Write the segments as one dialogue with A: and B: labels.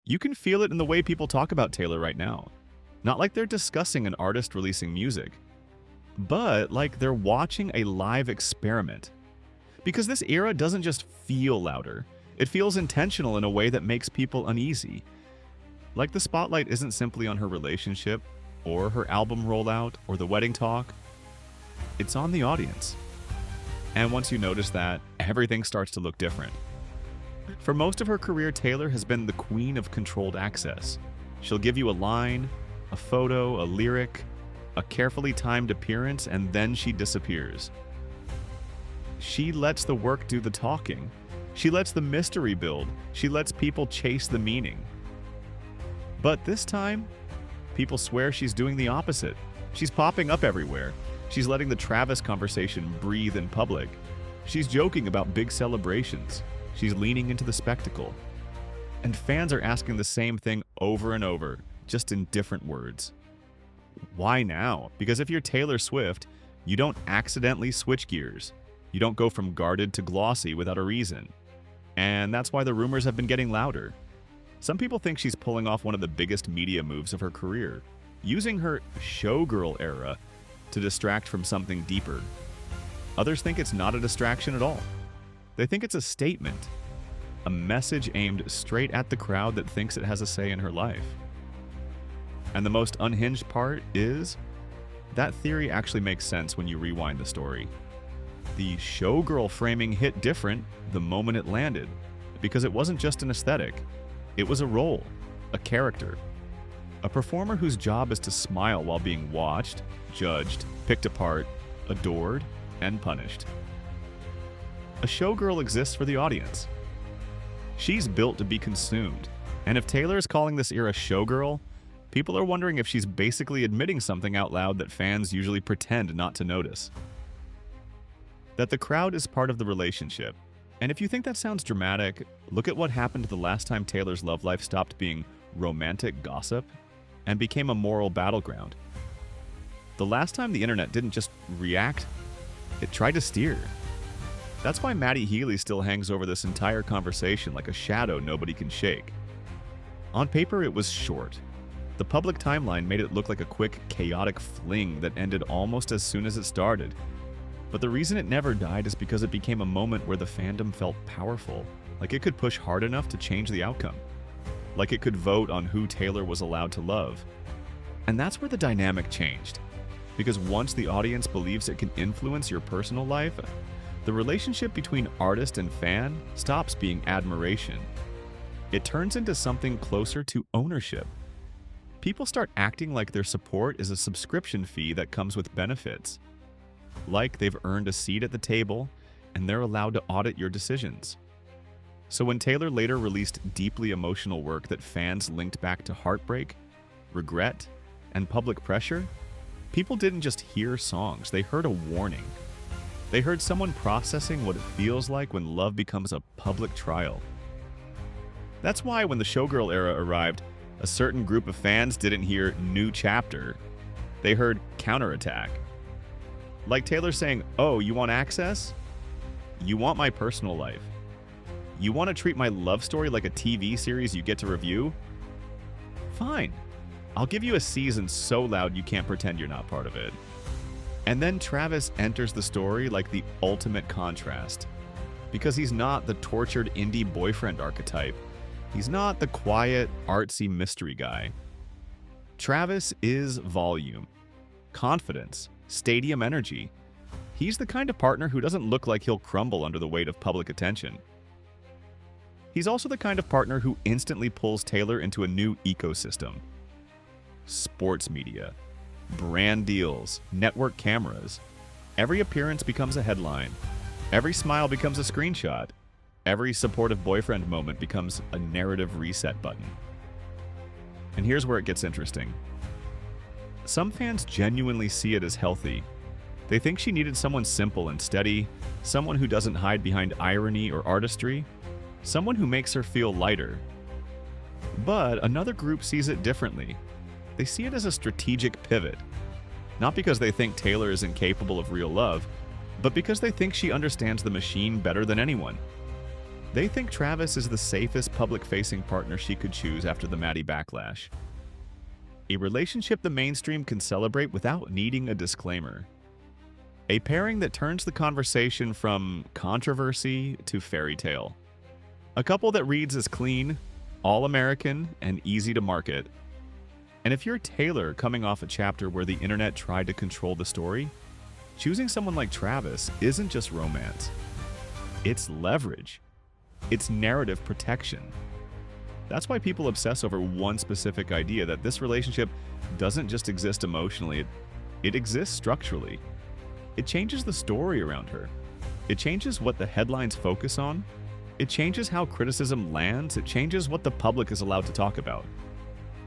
A: You can feel it in the way people talk about Taylor right now. Not like they're discussing an artist releasing music, but like they're watching a live experiment. Because this era doesn't just feel louder, it feels intentional in a way that makes people uneasy. Like the spotlight isn't simply on her relationship, or her album rollout, or the wedding talk. It's on the audience. And once you notice that, everything starts to look different. For most of her career, Taylor has been the queen of controlled access. She'll give you a line, a photo, a lyric, a carefully timed appearance, and then she disappears. She lets the work do the talking. She lets the mystery build. She lets people chase the meaning. But this time, people swear she's doing the opposite. She's popping up everywhere. She's letting the Travis conversation breathe in public. She's joking about big celebrations. She's leaning into the spectacle. And fans are asking the same thing over and over, just in different words. Why now? Because if you're Taylor Swift, you don't accidentally switch gears. You don't go from guarded to glossy without a reason. And that's why the rumors have been getting louder. Some people think she's pulling off one of the biggest media moves of her career, using her showgirl era to distract from something deeper. Others think it's not a distraction at all. They think it's a statement, a message aimed straight at the crowd that thinks it has a say in her life. And the most unhinged part is, that theory actually makes sense when you rewind the story. The showgirl framing hit different the moment it landed, because it wasn't just an aesthetic. It was a role, a character, a performer whose job is to smile while being watched, judged, picked apart, adored, and punished. A showgirl exists for the audience. She's built to be consumed, and if Taylor is calling this era showgirl, people are wondering if she's basically admitting something out loud that fans usually pretend not to notice. That the crowd is part of the relationship. And if you think that sounds dramatic, look at what happened the last time Taylor's love life stopped being romantic gossip and became a moral battleground. The last time the internet didn't just react, it tried to steer. That's why Matty Healy still hangs over this entire conversation like a shadow nobody can shake. On paper, it was short. The public timeline made it look like a quick, chaotic fling that ended almost as soon as it started. But the reason it never died is because it became a moment where the fandom felt powerful, like it could push hard enough to change the outcome. Like it could vote on who Taylor was allowed to love. And that's where the dynamic changed. Because once the audience believes it can influence your personal life, the relationship between artist and fan stops being admiration. It turns into something closer to ownership. People start acting like their support is a subscription fee that comes with benefits. Like they've earned a seat at the table and they're allowed to audit your decisions. So when Taylor later released deeply emotional work that fans linked back to heartbreak, regret, and public pressure, people didn't just hear songs, they heard a warning. They heard someone processing what it feels like when love becomes a public trial. That's why when the showgirl era arrived, a certain group of fans didn't hear "new chapter." They heard "counterattack." Like Taylor saying, "Oh, you want access? You want my personal life? You want to treat my love story like a TV series you get to review? Fine. I'll give you a season so loud you can't pretend you're not part of it." And then Travis enters the story like the ultimate contrast. Because he's not the tortured indie boyfriend archetype. He's not the quiet, artsy mystery guy. Travis is volume, confidence, stadium energy. He's the kind of partner who doesn't look like he'll crumble under the weight of public attention. He's also the kind of partner who instantly pulls Taylor into a new ecosystem. Sports media, brand deals, network cameras. Every appearance becomes a headline. Every smile becomes a screenshot. Every supportive boyfriend moment becomes a narrative reset button. And here's where it gets interesting. Some fans genuinely see it as healthy. They think she needed someone simple and steady, someone who doesn't hide behind irony or artistry, someone who makes her feel lighter. But another group sees it differently. They see it as a strategic pivot. Not because they think Taylor is incapable of real love, but because they think she understands the machine better than anyone. They think Travis is the safest public-facing partner she could choose after the Maddie backlash. A relationship the mainstream can celebrate without needing a disclaimer. A pairing that turns the conversation from controversy to fairy tale. A couple that reads as clean, all-American, and easy to market. And if you're Taylor coming off a chapter where the internet tried to control the story, choosing someone like Travis isn't just romance. It's leverage. It's narrative protection. That's why people obsess over one specific idea, that this relationship doesn't just exist emotionally, it exists structurally. It changes the story around her. It changes what the headlines focus on. It changes how criticism lands. It changes what the public is allowed to talk about.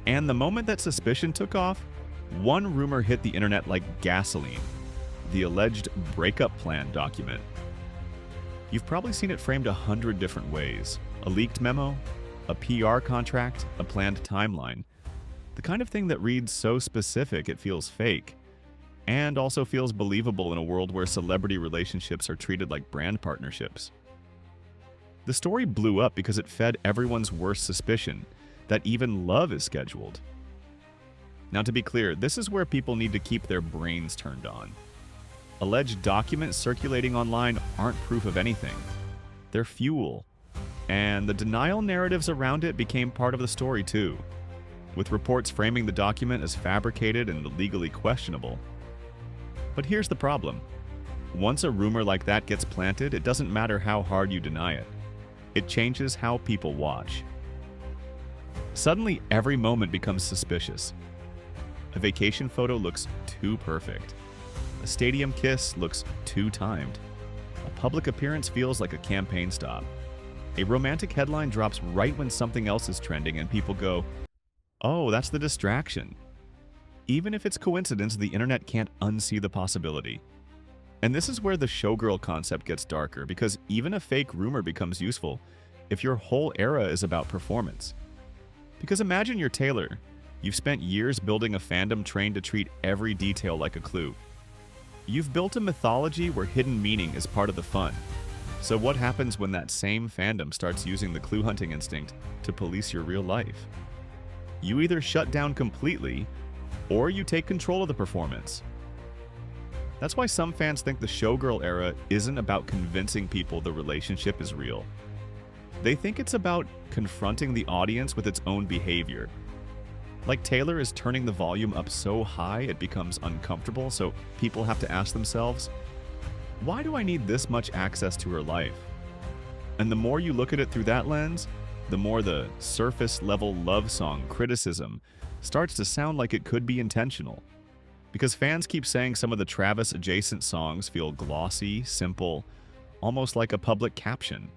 A: And the moment that suspicion took off, one rumor hit the internet like gasoline: the alleged breakup plan document. You've probably seen it framed 100 different ways: a leaked memo, a PR contract, a planned timeline. The kind of thing that reads so specific it feels fake, and also feels believable in a world where celebrity relationships are treated like brand partnerships. The story blew up because it fed everyone's worst suspicion that even love is scheduled. Now, to be clear, this is where people need to keep their brains turned on. Alleged documents circulating online aren't proof of anything. They're fuel. And the denial narratives around it became part of the story too, with reports framing the document as fabricated and legally questionable. But here's the problem. Once a rumor like that gets planted, it doesn't matter how hard you deny it. It changes how people watch. Suddenly, every moment becomes suspicious. A vacation photo looks too perfect. A stadium kiss looks too timed. A public appearance feels like a campaign stop. A romantic headline drops right when something else is trending and people go, "Oh, that's the distraction." Even if it's coincidence, the internet can't unsee the possibility. And this is where the showgirl concept gets darker, because even a fake rumor becomes useful if your whole era is about performance. Because imagine you're Taylor. You've spent years building a fandom trained to treat every detail like a clue. You've built a mythology where hidden meaning is part of the fun. So what happens when that same fandom starts using the clue hunting instinct to police your real life? You either shut down completely, or you take control of the performance. That's why some fans think the showgirl era isn't about convincing people the relationship is real. They think it's about confronting the audience with its own behavior. Like Taylor is turning the volume up so high it becomes uncomfortable, so people have to ask themselves, why do I need this much access to her life? And the more you look at it through that lens, the more the surface-level love song criticism starts to sound like it could be intentional. Because fans keep saying some of the Travis-adjacent songs feel glossy, simple, almost like a public caption.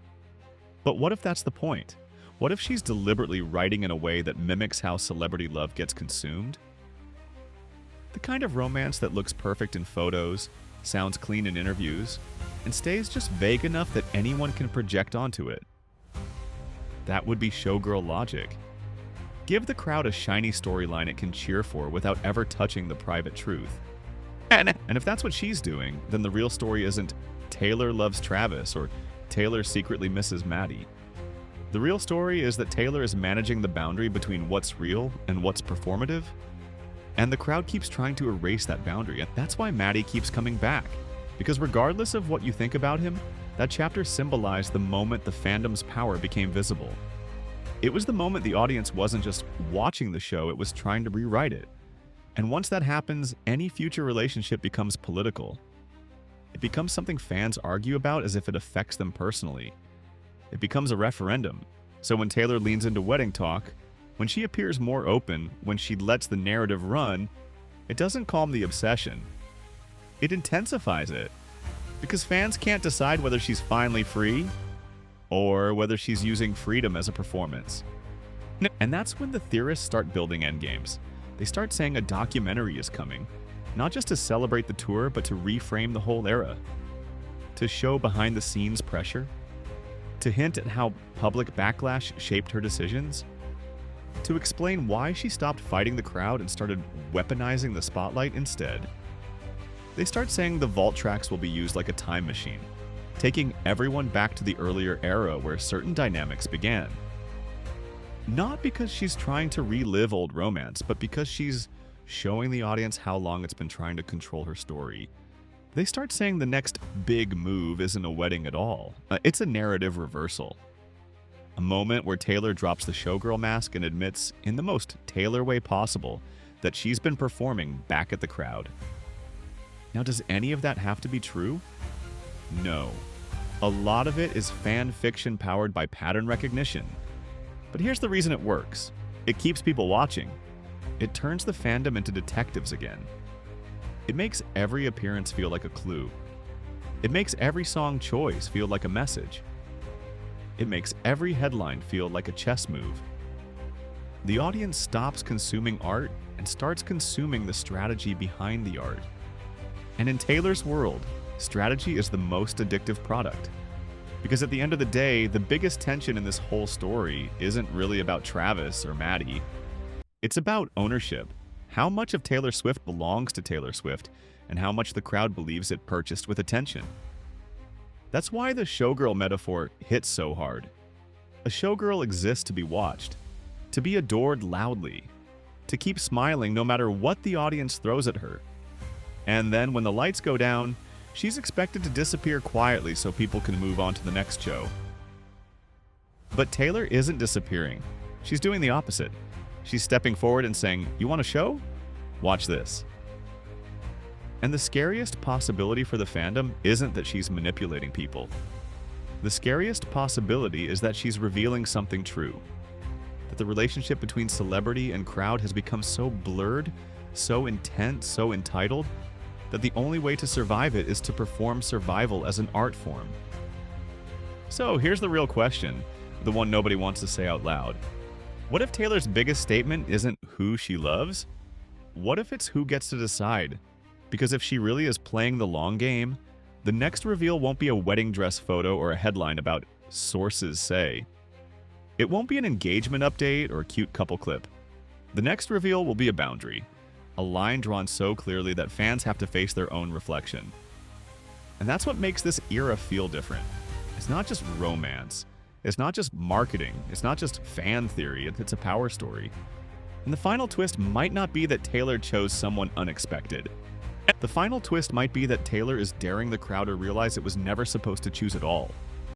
A: But what if that's the point? What if she's deliberately writing in a way that mimics how celebrity love gets consumed? The kind of romance that looks perfect in photos, sounds clean in interviews, and stays just vague enough that anyone can project onto it. That would be showgirl logic. Give the crowd a shiny storyline it can cheer for without ever touching the private truth. And if that's what she's doing, then the real story isn't Taylor loves Travis or Taylor secretly misses Maddie. The real story is that Taylor is managing the boundary between what's real and what's performative, and the crowd keeps trying to erase that boundary, and that's why Maddie keeps coming back. Because regardless of what you think about him, that chapter symbolized the moment the fandom's power became visible. It was the moment the audience wasn't just watching the show, it was trying to rewrite it. And once that happens, any future relationship becomes political. It becomes something fans argue about as if it affects them personally. It becomes a referendum. So when Taylor leans into wedding talk, when she appears more open, when she lets the narrative run, it doesn't calm the obsession. It intensifies it. Because fans can't decide whether she's finally free or whether she's using freedom as a performance. And that's when the theorists start building endgames. They start saying a documentary is coming, not just to celebrate the tour, but to reframe the whole era. To show behind-the-scenes pressure. To hint at how public backlash shaped her decisions. To explain why she stopped fighting the crowd and started weaponizing the spotlight instead. They start saying the vault tracks will be used like a time machine. taking everyone back to the earlier era where certain dynamics began. Not because she's trying to relive old romance, but because she's showing the audience how long it's been trying to control her story. They start saying the next big move isn't a wedding at all. It's a narrative reversal. A moment where Taylor drops the showgirl mask and admits, in the most Taylor way possible, that she's been performing back at the crowd. Now, does any of that have to be true? No. A lot of it is fan fiction powered by pattern recognition. But here's the reason it works. It keeps people watching. It turns the fandom into detectives again. It makes every appearance feel like a clue. It makes every song choice feel like a message. It makes every headline feel like a chess move. The audience stops consuming art and starts consuming the strategy behind the art. And in Taylor's world, strategy is the most addictive product. Because at the end of the day, the biggest tension in this whole story isn't really about Travis or Maddie. It's about ownership. How much of Taylor Swift belongs to Taylor Swift, and how much the crowd believes it purchased with attention. That's why the showgirl metaphor hits so hard. A showgirl exists to be watched, to be adored loudly, to keep smiling no matter what the audience throws at her. And then when the lights go down, she's expected to disappear quietly so people can move on to the next show. But Taylor isn't disappearing. She's doing the opposite. She's stepping forward and saying, "You want a show? Watch this." And the scariest possibility for the fandom isn't that she's manipulating people. The scariest possibility is that she's revealing something true. That the relationship between celebrity and crowd has become so blurred, so intense, so entitled, that the only way to survive it is to perform survival as an art form. So here's the real question, the one nobody wants to say out loud. What if Taylor's biggest statement isn't who she loves? What if it's who gets to decide? Because if she really is playing the long game, the next reveal won't be a wedding dress photo or a headline about sources say. It won't be an engagement update or a cute couple clip. The next reveal will be a boundary, a line drawn so clearly that fans have to face their own reflection. And that's what makes this era feel different. It's not just romance. It's not just marketing. It's not just fan theory. It's a power story. And the final twist might not be that Taylor chose someone unexpected. The final twist might be that Taylor is daring the crowd to realize it was never supposed to choose at all.